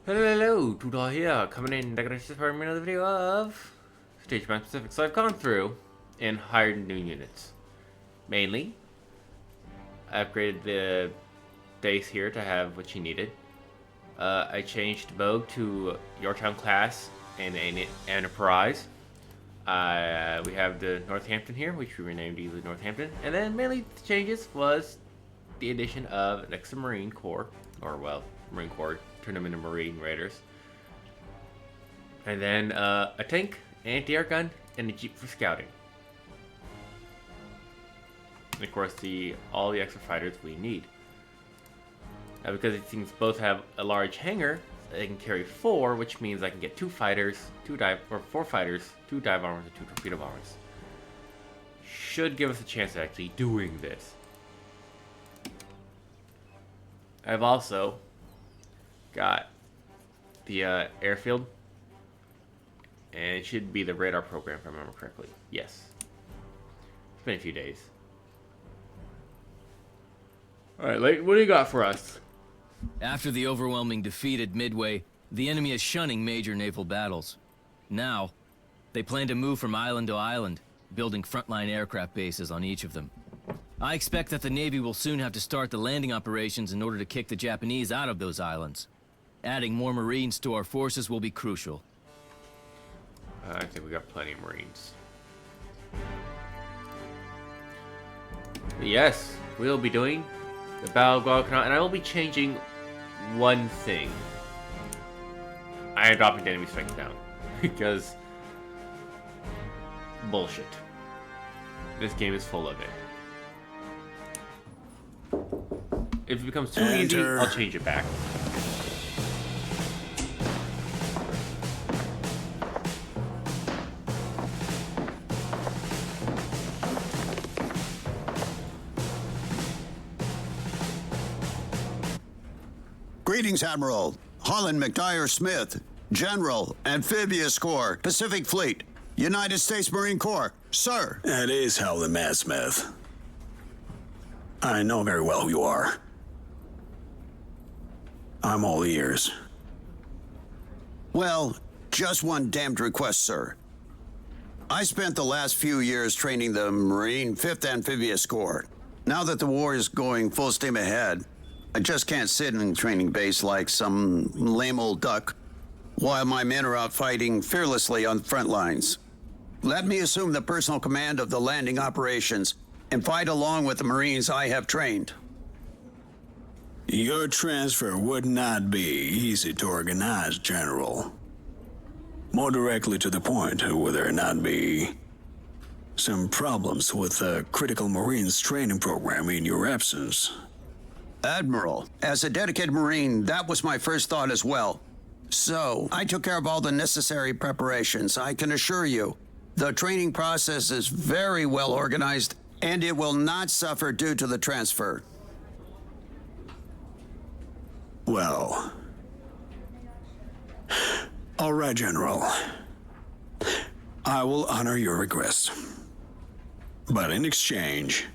Hello, Tudor here, coming in to for another video of Stage Map Pacific. So I've gone through and hired new units. Mainly, I upgraded the base here to have what she needed. I changed Vogue to Yorktown class and an Enterprise. We have the Northampton here, which we renamed easily Northampton. And then mainly the changes was the addition of an extra Marine Corps, or well, Marine Corps turned them into Marine Raiders. And then a tank, anti-air gun, and a jeep for scouting. And of course, all the extra fighters we need. Because these things both have a large hangar, they can carry 4, which means I can get 4 fighters, 2 dive bombers, and 2 torpedo bombers. Should give us a chance at actually doing this. I've also got the airfield, and it should be the radar program if I remember correctly. Yes. It's been a few days. Alright, Leighton, what do you got for us? After the overwhelming defeat at Midway, the enemy is shunning major naval battles. Now, they plan to move from island to island, building frontline aircraft bases on each of them. I expect that the Navy will soon have to start the landing operations in order to kick the Japanese out of those islands. Adding more Marines to our forces will be crucial. I think we got plenty of Marines. Yes, we'll be doing the Battle of Guadalcanal, and I will be changing one thing. I am dropping the enemy strength down. Because bullshit. This game is full of it. If it becomes too easy, I'll change it back. Greetings, Admiral. Holland McDyer Smith, General, Amphibious Corps, Pacific Fleet, United States Marine Corps. Sir. That is Howland Matt Smith. I know very well who you are. I'm all ears. Well, just one damned request, sir. I spent the last few years training the Marine 5th Amphibious Corps. Now that the war is going full steam ahead, I just can't sit in a training base like some lame old duck while my men are out fighting fearlessly on the front lines. Let me assume the personal command of the landing operations and fight along with the Marines I have trained. Your transfer would not be easy to organize, General. More directly to the point, would there not be some problems with the critical Marines training program in your absence? Admiral, as a dedicated Marine, that was my first thought as well. So, I took care of all the necessary preparations. I can assure you, the training process is very well organized, and it will not suffer due to the transfer. Well, all right, General. I will honor your request. But in exchange,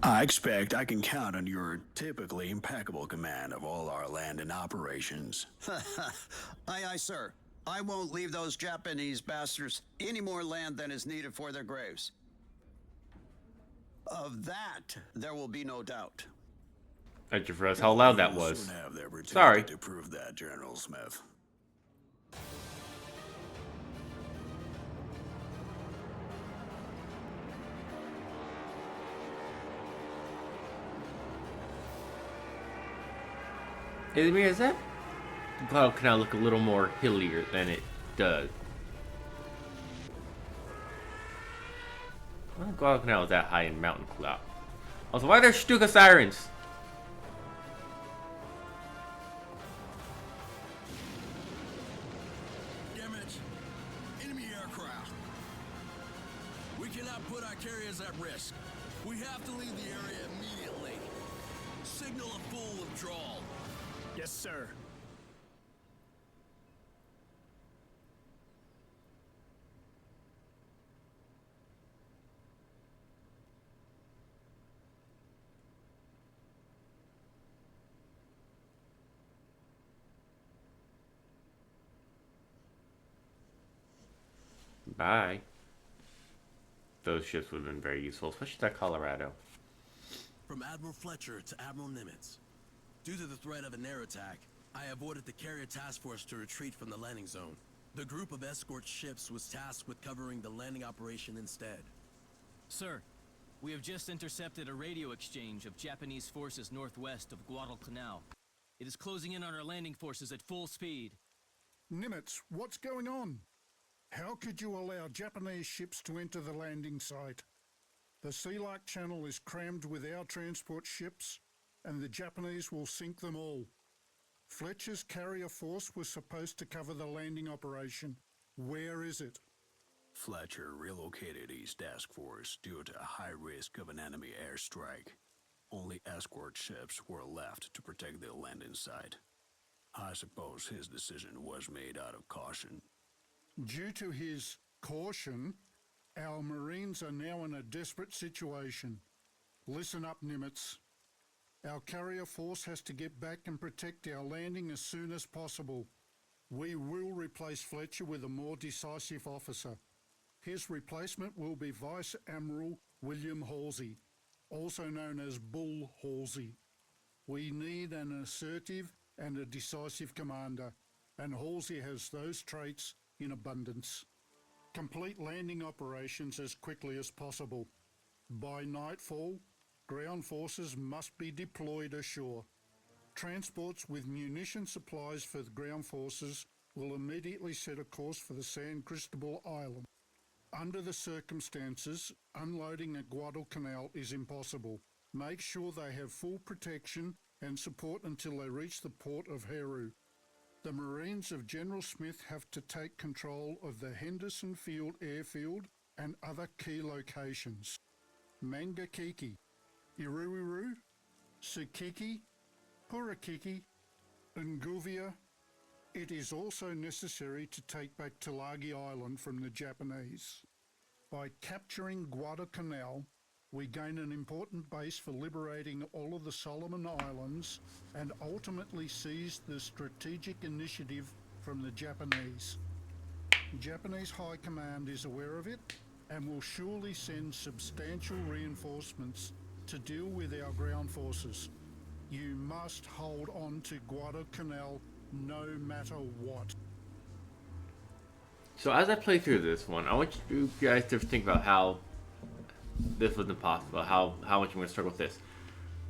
I expect I can count on your typically impeccable command of all our land and operations. Aye, sir. I won't leave those Japanese bastards any more land than is needed for their graves. Of that, there will be no doubt. Thank you for us how loud that was. Soon have the opportunity Sorry. to prove that, General Smith. Does that Guadalcanal look a little more hillier than it does? Well, Guadalcanal is that high in Mountain Cloud. Also, why are there Stuka sirens? Damage. Enemy aircraft. We cannot put our carriers at risk. We have to leave the area immediately. Signal a full withdrawal. Yes, sir. Bye. Those ships would have been very useful, especially that Colorado. From Admiral Fletcher to Admiral Nimitz. Due to the threat of an air attack, I avoided the carrier task force to retreat from the landing zone. The group of escort ships was tasked with covering the landing operation instead. Sir, we have just intercepted a radio exchange of Japanese forces northwest of Guadalcanal. It is closing in on our landing forces at full speed. Nimitz, what's going on? How could you allow Japanese ships to enter the landing site? The Sea Lark Channel is crammed with our transport ships, and the Japanese will sink them all. Fletcher's carrier force was supposed to cover the landing operation. Where is it? Fletcher relocated his task force due to a high risk of an enemy airstrike. Only escort ships were left to protect the landing site. I suppose his decision was made out of caution. Due to his caution, our Marines are now in a desperate situation. Listen up, Nimitz. Our carrier force has to get back and protect our landing as soon as possible. We will replace Fletcher with a more decisive officer. His replacement will be Vice Admiral William Halsey, also known as Bull Halsey. We need an assertive and a decisive commander, and Halsey has those traits in abundance. Complete landing operations as quickly as possible. By nightfall, ground forces must be deployed ashore. Transports with munition supplies for the ground forces will immediately set a course for the San Cristobal Island. Under the circumstances, unloading at Guadalcanal is impossible. Make sure they have full protection and support until they reach the port of Heru. The Marines of General Smith have to take control of the Henderson Field airfield and other key locations. Mangakiki, Iruiru, Sukiki, Purakiki, Nguvia. It is also necessary to take back Tulagi Island from the Japanese. By capturing Guadalcanal, we gain an important base for liberating all of the Solomon Islands and ultimately seize the strategic initiative from the Japanese. Japanese High Command is aware of it and will surely send substantial reinforcements to deal with our ground forces. You must hold on to Guadalcanal no matter what. So as I play through this one, I want you guys to think about how this was impossible, how much I'm going to struggle with this.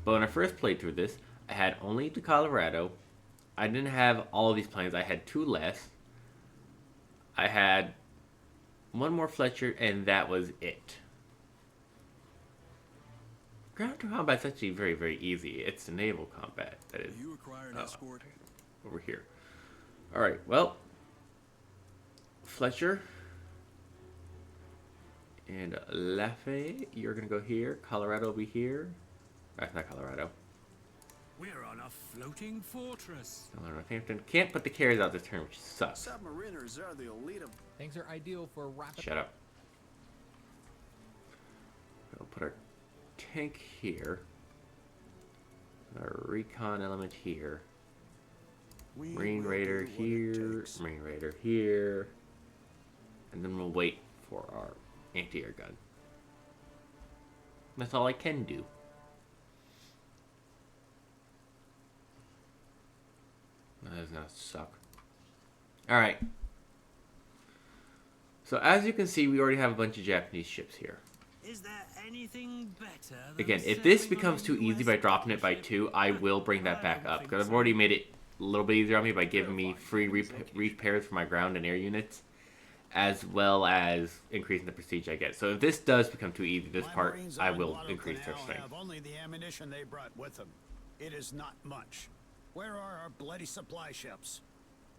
But when I first played through this, I had only the Colorado. I didn't have all of these planes. I had two less. I had one more Fletcher, and that was it. Ground combat's actually very, very easy. It's the naval combat that is. You require an escort? Over here. Alright, well. Fletcher. And Lafayette, you're going to go here. Colorado will be here. That's not Colorado. We're on a floating fortress. Northampton. Can't put the carriers out this turn, which sucks. Submariners are the elite of... Things are ideal for rapid... Shut up. We'll put our tank here. Our recon element here. Marine Raider here. Marine Raider here. And then we'll wait for our anti-air gun. That's all I can do. That is gonna suck. Alright. So as you can see, we already have a bunch of Japanese ships here. Is there anything better than Again, if this serving becomes on too a easy US by dropping it by battleship? 2, I will bring that back up. Because I've already made it a little bit easier on me by giving me free repairs for my ground and air units, as well as increasing the prestige I get. So if this does become too easy, this part, I will increase their strength. Have only the ammunition they brought with them. It is not much. Where are our bloody supply ships?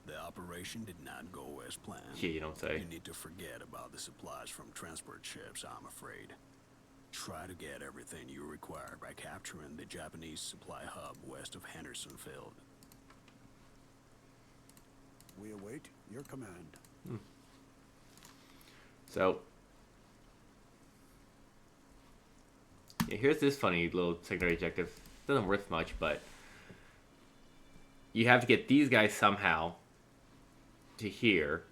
The operation did not go as planned. Yeah, you don't say. You need to forget about the supplies from transport ships, I'm afraid. Try to get everything you require by capturing the Japanese supply hub west of Henderson Field. We await your command. So, yeah, here's this funny little secondary objective. Doesn't worth much, but you have to get these guys somehow to here.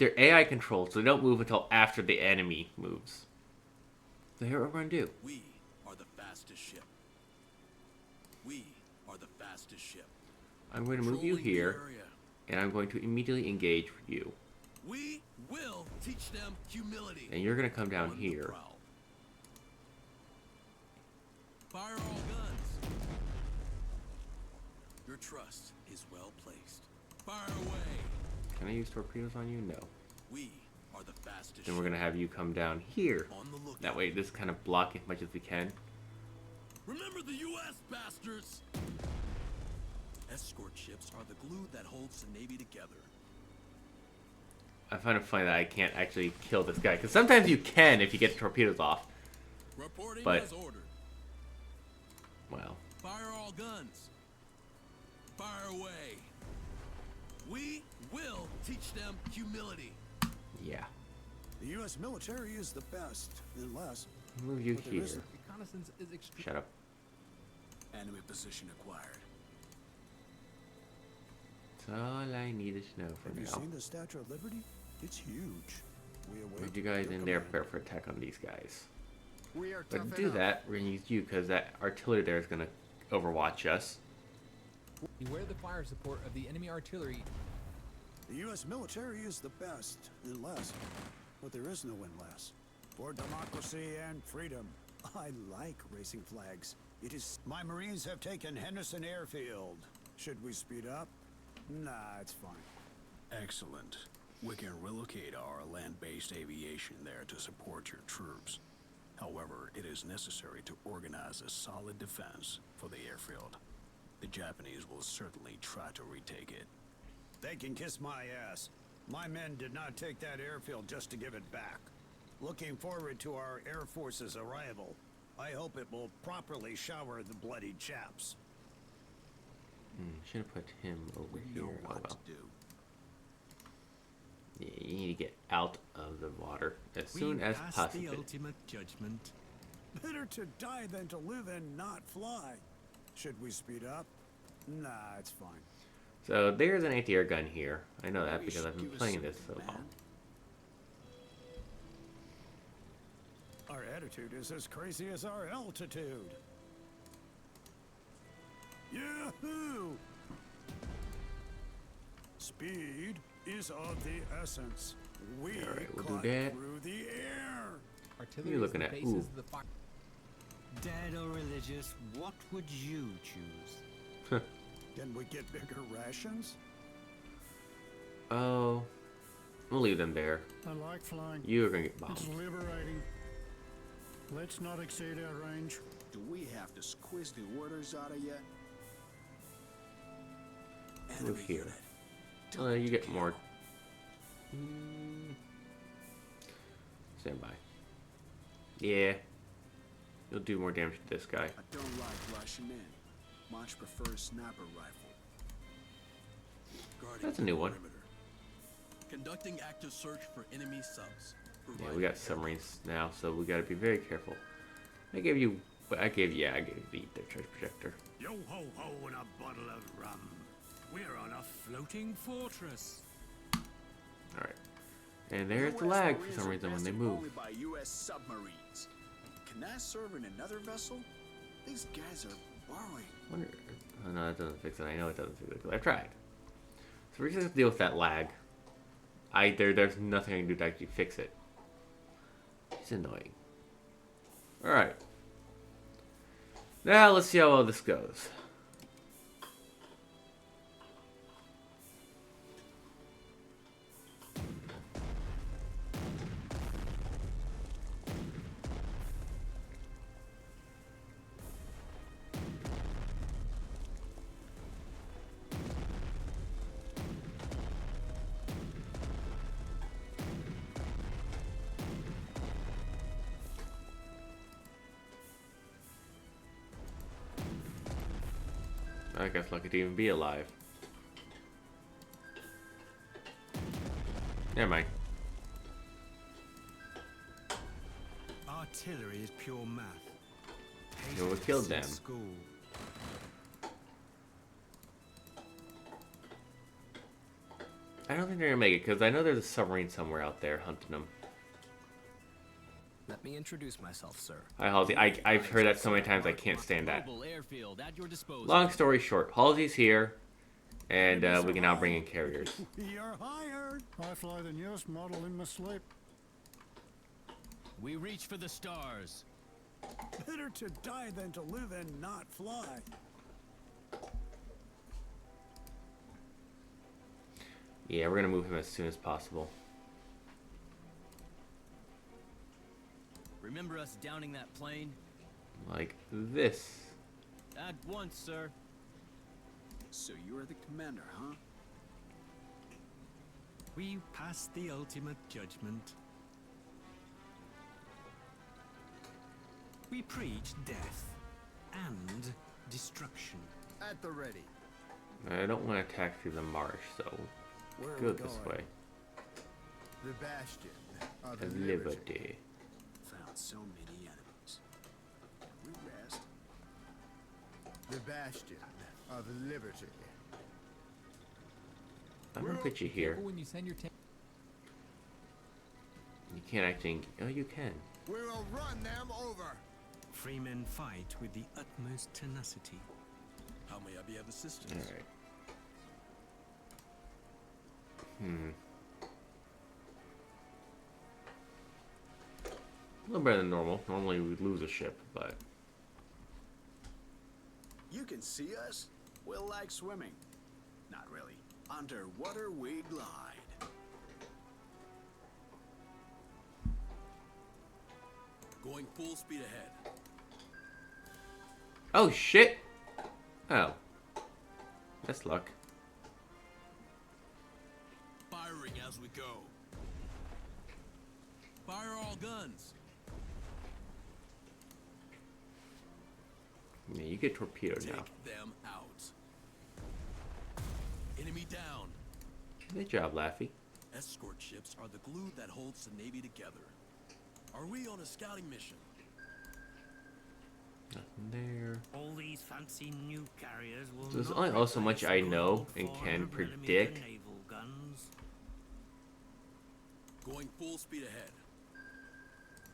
they're AI controlled, so they don't move until after the enemy moves. So here what we're gonna do. We are the fastest ship. We are the fastest ship. I'm going to move you Patrolling the here, area. and I'm going to immediately engage with you. We will teach them humility. And you're gonna come down On the here. prowl. Fire all guns. Your trust is well placed. Fire away. Can I use torpedoes on you? No. We are the fastest Then we're gonna ship. have you come down here. On the lookout. That way, this kind of block as much as we can. Remember the U.S. bastards! Escort ships are the glue that holds the Navy together. I find it funny that I can't actually kill this guy, because sometimes you can if you get the torpedoes off. Reporting But- as ordered. Well, Fire all guns. Fire away. We will teach them humility. yeah. The U.S. military is the best, unless Move you But there here. isn't. Reconnaissance is extreme. Shut up. enemy position acquired. That's all I need to know for Have you now. seen the Statue of Liberty? It's huge. We await Move you guys your in there, command. prepare for attack on these guys. We are But tough to do enough. that, we're gonna use you, because that artillery there is gonna overwatch us. Beware the fire support of the enemy artillery. The U.S. military is the best, unless, but there is no unless. For democracy and freedom. I like racing flags. It is. My Marines have taken Henderson Airfield. Should we speed up? Nah, it's fine. Excellent. We can relocate our land-based aviation there to support your troops. However, it is necessary to organize a solid defense for the airfield. The Japanese will certainly try to retake it. They can kiss my ass. My men did not take that airfield just to give it back. Looking forward to our Air Force's arrival. I hope it will properly shower the bloody chaps. Should have put him over here. Oh well. do. Yeah, you need to get out of the water as soon as possible. The ultimate judgment. Better to die than to live and not fly. Should we speed up? Nah, it's fine. So there's an anti-air gun here. I know that because I've been playing this so long. Our attitude is as crazy as our altitude. Yahoo! Speed is of the essence. We Alright, we'll do cut that. through the air. Artillery you is looking the at? basis Ooh. of the fire. Dead or religious, what would you choose? Can we get bigger rations? Oh, we'll leave them there. I like flying. You are gonna get It's bombed. liberating. Let's not exceed our range. Do we have to squeeze the orders out of you? Move here. You get more. Stand by. Yeah. You'll do more damage to this guy. I don't like rushing in. Much prefer sniper rifle. Guarding That's a new one. perimeter. Conducting active search for enemy subs. Yeah, Providing we got submarines now, so we gotta be very careful. I gave you the treasure projector. Yo ho ho and a bottle of rum. We're on a floating fortress. Alright. And there's the lag for some reason when they move. Only by U.S. submarines. Can that serve in another vessel? These guys are borrowing. Wonder. Oh no, that doesn't fix it. I know it doesn't fix it because I've tried. So we're just gonna deal with that lag. There's nothing I can do to actually fix it. It's annoying. Alright. Now let's see how well this goes. I guess lucky to even be alive. Never mind. Artillery is pure math. You know what killed them? School. I don't think they're gonna make it because I know there's a submarine somewhere out there hunting them. Let me introduce myself, sir. Hi, Halsey. I've heard that so many times I can't stand that. Mobile airfield at your disposal. Long story short, Halsey's here, and we can now bring in carriers. You're hired. I fly the newest model in my sleep. We reach for the stars. Better to die than to live and not fly. Yeah, we're gonna move him as soon as possible. Remember us downing that plane? Like this. At once, sir. So you're the commander, huh? We pass the ultimate judgment. We preach death and destruction. At the ready. I don't want to attack through the marsh, so Where go this way. The bastion of The liberty. Found so many enemies. We rest. The bastion of liberty. I'm gonna put you here. Careful when you send your tank. You can't actually. Oh, you can. We will run them over. Free men fight with the utmost tenacity. How may I be of assistance? All right. A little better than normal. Normally we'd lose a ship, but You can see us? We'll like swimming. Not really. Underwater we glide. Going full speed ahead. oh shit! Oh, that's luck. Firing as we go. Fire all guns. Yeah, you get torpedoed Take now. them out. Enemy down. Good job, Laffy. Escort ships are the glue that holds the Navy together. Are we on a scouting mission? Nothing there. All these fancy new carriers will There's not only also replace much I good know old and can 400mm predict. naval guns. Going full speed ahead.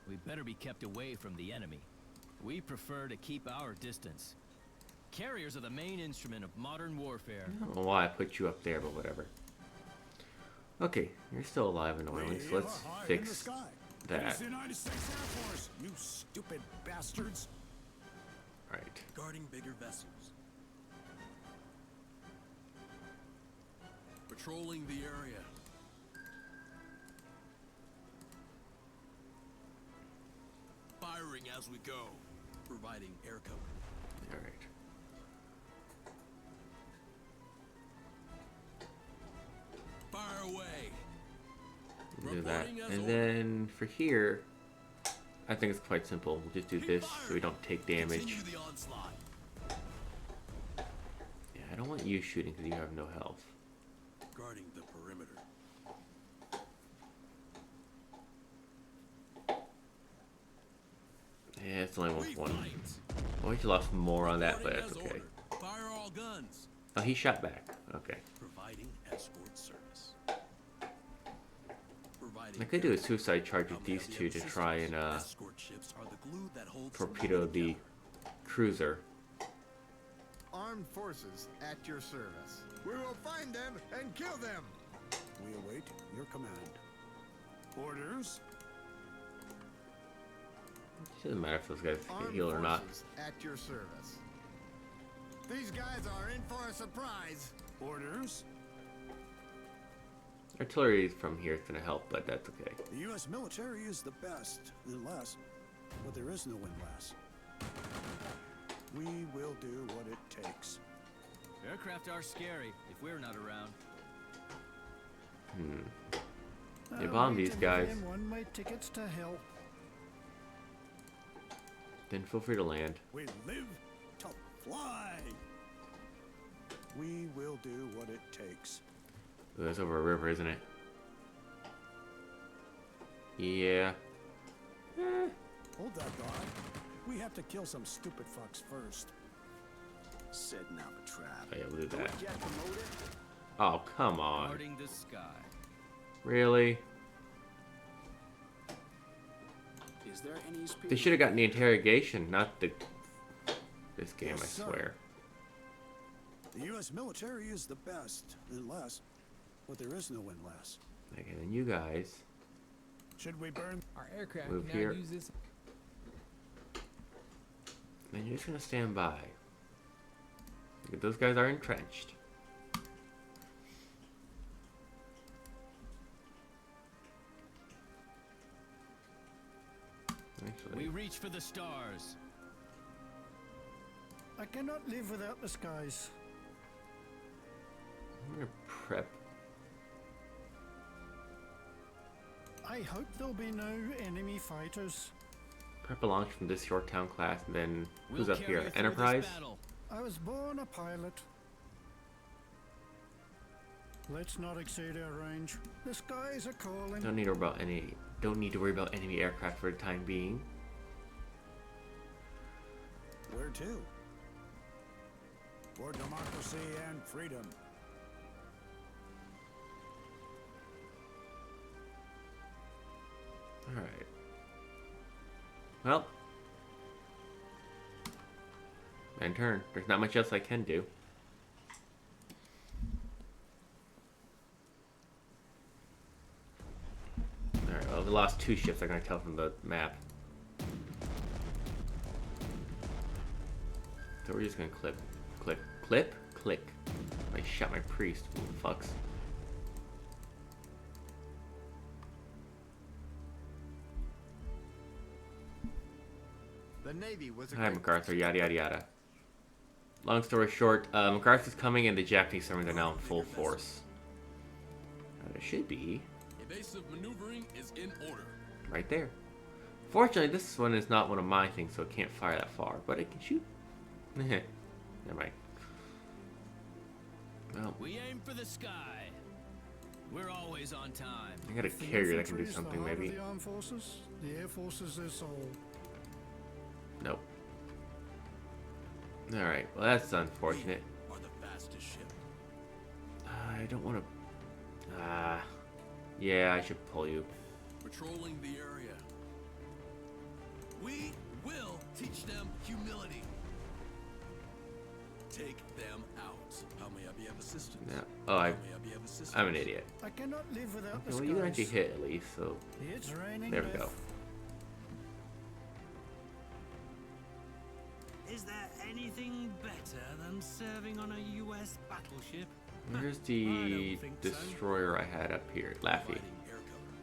We better be kept away from the enemy. We prefer to keep our distance. Carriers are the main instrument of modern warfare. I don't know why I put you up there, but whatever. Okay, you're still alive and annoying, so let's fix that. The United States Air Force, you stupid bastards. Right. Guarding bigger vessels. Patrolling the area. Firing as we go. Providing air cover. All right. Fire away. We'll do that. Reporting as And ordered. then for here, I think it's quite simple. We'll just do this so we don't take damage. Continue the onslaught. Yeah, I don't want you shooting because you have no health. Guarding the perimeter. Yeah, it's only We one. fight. Oh, he lost more on that, but Reporting that's as okay. ordered. Fire all guns. Oh, he shot back. Okay. Providing escort service. Providing I could do a air cover. suicide charge How with may I these be two of to try and assistance? Escort ships are the glue that holds the torpedo Navy the together. cruiser. Armed forces at your service. We will find them and kill them. We await your command. Orders. It doesn't matter if those guys get Armed healed or not. forces at your service. These guys are in for a surprise. Orders. Artillery from here is gonna help, but that's okay. The U.S. military is the best, unless, but there is no unless. We will do what it takes. Aircraft are scary if we're not around. They bomb these guys. One-way tickets to hell. Then feel free to land. We live to fly. We will do what it takes. Ooh, that's over a river, isn't it? Yeah. Hold that thought. We have to kill some stupid fucks first. Setting up a trap. Oh, yeah, we'll do Do that. it get promoted? Oh, come on. Guarding the sky. Really? Is there any speed? They should have gotten the interrogation, not the... This game, Yes, I sir. swear. The U.S. military is the best, unless, but there is no unless. Okay, then you guys Should we burn? Our aircraft move can now here. use this. Then you're just gonna stand by. Look, those guys are entrenched. We Actually, reach for the stars. I cannot live without the skies. I'm gonna prep. I hope there'll be no enemy fighters. Prep belongs from this Yorktown class, and then who's We'll up carry here? you through this Enterprise? battle. I was born a pilot. Let's not exceed our range. The skies are calling. Don't need to worry about enemy aircraft for the time being. Where to? For democracy and freedom. Alright. Well. My turn. There's not much else I can do. Alright, well, we lost 2 ships, I can tell from the map. So we're just gonna clip. I shot my priest, fucks. The Navy was a Hi, great MacArthur, yada yada yada. Long story short, MacArthur's coming and the Japanese submarines are now in full force. There should be. Evasive maneuvering is in order. Right there. Fortunately, this one is not one of my things, so it can't fire that far, but it can shoot. Never mind. Well, We aim for the sky. We're always on time. I got a The carrier that can do infantry is the something, heart of maybe. The armed forces. The air force is their soul. Nope. Alright, well that's unfortunate. Are the fastest ship. I don't want to... yeah, I should pull you. Patrolling the area. We will teach them humility. Take them out. How may I be of assistance? Yeah. Oh, How may I be of assistance? I'm an idiot. I cannot live without Okay, the well, skies. you actually hit at least, so It's raining. there we death. go. Is there anything better than serving on a U.S. battleship? Where's I the don't think so. destroyer I had up here? Laffy. Providing air cover.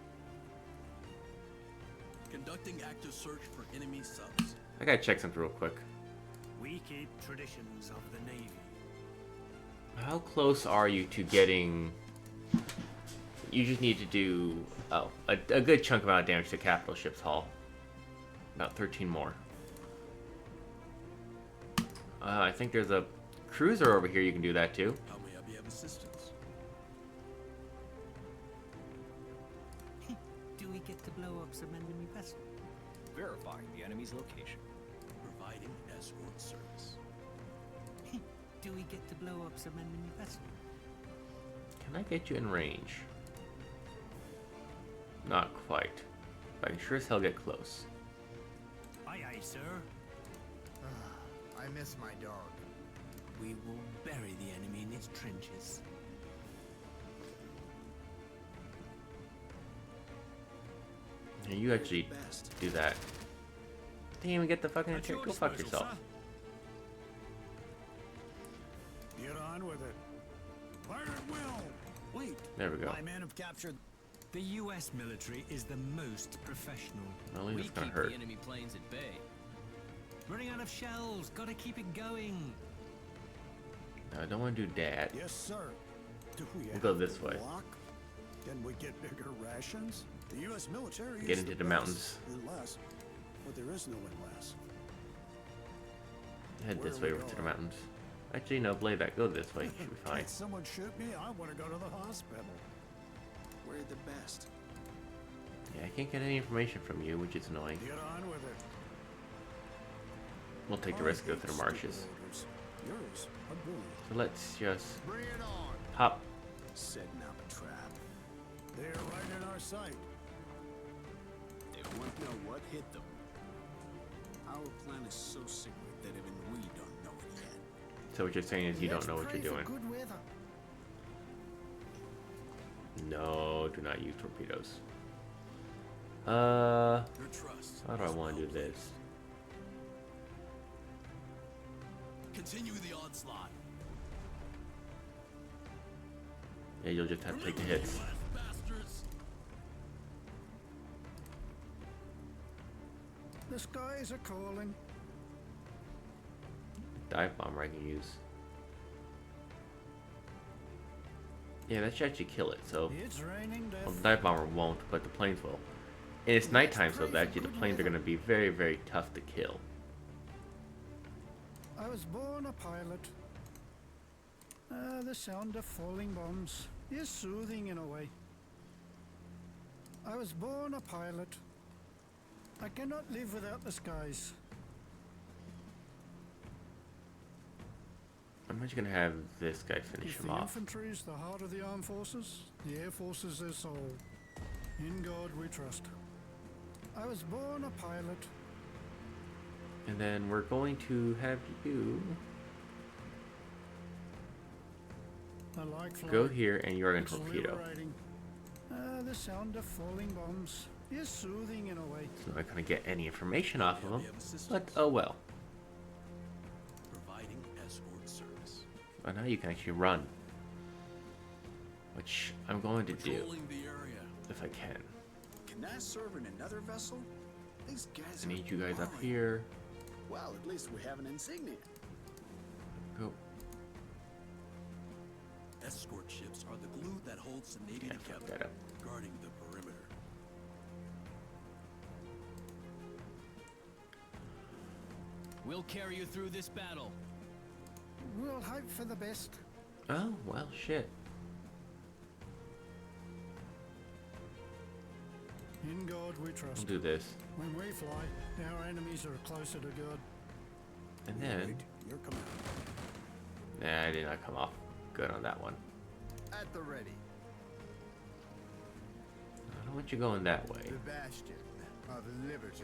Conducting active search for enemy subs. I gotta check something real quick. We keep traditions of the Navy. How close are you to getting... You just need to do... Oh, a good chunk amount of damage to capital ship's hull. About 13 more. I think there's a cruiser over here you can do that too. How may I be of assistance? Do we get to blow up some enemy vessel? verifying the enemy's location. Providing escort service. Do we get to blow up some enemy vessel? Can I get you in range? Not quite. But I can sure as hell get close. Aye, aye, sir. I miss my dog. We will bury the enemy in its trenches. And you actually do that. Didn't even get the fucking At your Go fuck disposal, yourself. sir. Get on with it. Fire at will. Wait. There we go. My men have captured. The U.S. military is the most professional. Only We it's gonna keep hurt. the enemy planes at bay. Running out of shells. Gotta keep it going. No, I don't want to do that. Yes, sir. Do we We'll go have this to way. block? Can we get bigger rations? The U.S. military Get is into the best, mountains. Unless, but there is no unless. Head this Where way are we over to the going? mountains. Actually, no, Blayback. Go this way. Should be fine. Can someone shoot me? I want to go to the hospital. We're the best. Yeah, I can't get any information from you, which is annoying. Get on with it. We'll take the risk of go through the marshes. Yours are brilliant. So let's just Bring it on. pop setting up a trap. They're right in our sight. They won't know what hit them. Our plan is so secret that even we don't know it yet. So what you're saying is you don't know what you're doing. Good weather. No, do not use torpedoes. Your trust. How do I want to do this? Continue the onslaught. Yeah, you'll just have to take the hits. US bastards. The skies are calling. Dive bomber I can use. Yeah, that should actually kill it. So, It's raining death. well, the dive bomber won't, but the planes will. And it's nighttime, so actually the planes are going to be very, very tough to kill. I was born a pilot. The sound of falling bombs is soothing in a way. I was born a pilot. I cannot live without the skies. I'm just going to have this guy finish If him the off. infantry is the heart of the armed forces, the air force is their soul. In God we trust. I was born a pilot. And then we're going to have you I like flying. go here, and you're going It's to torpedo. liberating. The sound of falling bombs is soothing in a way. So I'm not going to get any information off of him. But oh well. Providing escort service. But now you can actually run. Which I'm going to do, Patrolling the area. if I can. Can I serve in another vessel? These guys I need are you guys up boring. here. Well, at least we have an insignia. Go. Escort ships are the glue that holds the Navy Yeah, fuck together, that up. guarding the perimeter. We'll carry you through this battle. We'll hope for the best. Oh, well, shit. In God we We'll trust. do this. When we fly, our enemies are closer to God. And then... Your command. Nah, I did not come off good on that one. At the ready. I don't want you going that way. The bastion of liberty.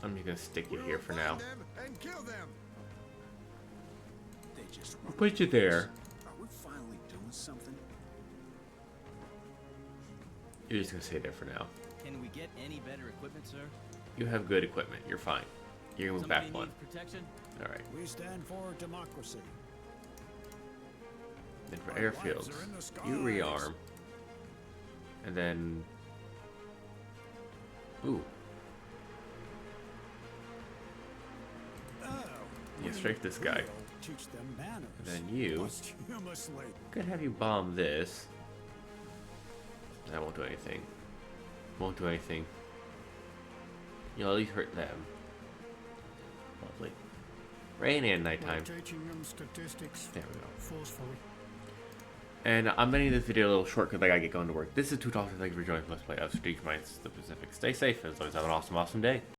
I'm just gonna stick you here for now. And kill them. They just I'll put you there. Are we finally doing something? You're just gonna stay there for now. Can we get any better equipment, sir? You have good equipment. You're fine. You're gonna move Somebody back one. needs protection? Alright. We stand for democracy. Then for Our airfields, lives are in the you skies. rearm. And then... Ooh. Oh, Yeah, strike this guy. we'll teach them manners. And then you... Posthumously. Could have you bomb this. That won't do anything. Won't do anything. You'll at least hurt them. Lovely. Rain and nighttime. We're teaching them statistics There we go. forcefully. And I'm ending this video a little short because I gotta get going to work. This is 2 Thank you for joining Let's Play of Strategic Minds of the Pacific. Stay safe and always have an awesome, awesome day.